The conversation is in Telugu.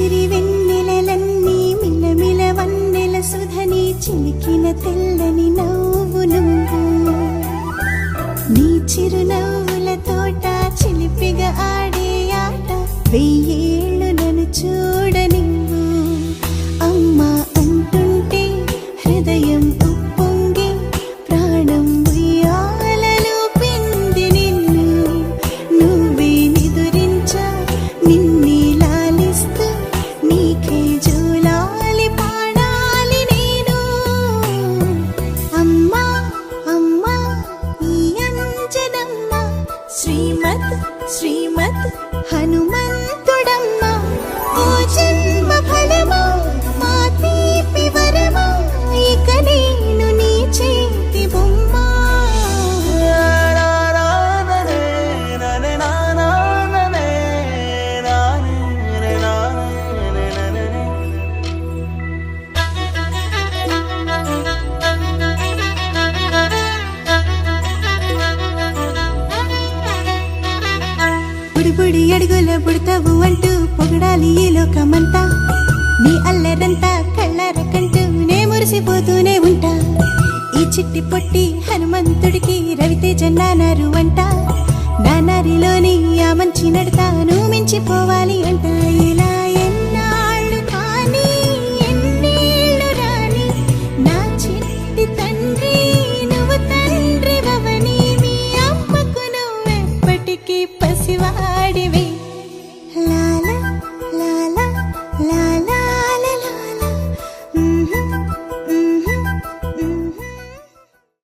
సిరి వెన్నెలలన్నీ మిలమిల వన్నెల సుధని చిలికిన తెల్లని నవ్వు నువ్వు నీ చిరునవ్వుల తోట చిలిపిగా ఆడే ఆట వెయ్యేళ్ళు నన్ను చూడనివ్వు అమ్మా అంటుంటే హృదయం ఉప్పొంగి ప్రాణం ఉయ్యాలలో పిండి నిన్ను నువ్వే నిదురించా నిన్నే లాలిస్తూ నీకే జూలాలి పాడాలి నేను అమ్మా అమ్మా ఈ అంజనమ్మ శ్రీమత్ శ్రీమత్ హనుమంతుడమ్మ ఓ జన్మ ఫలమా మా తీపి వరమా ఇక నేను నీ చేతి బొమ్మ బుడి అడుగుల బుడతావు అంటూ పొగడాలి ఈ లోకమంతా నీ అల్లరంతా కళ్ళారకంటూనే మురిసిపోతూనే ఉంటా ఈ చిట్టి పొట్టి హనుమంతుడికి రవితేజ నానారు అంట నానారిలోని ఆ మంచి నడతాను మించిపోవాలి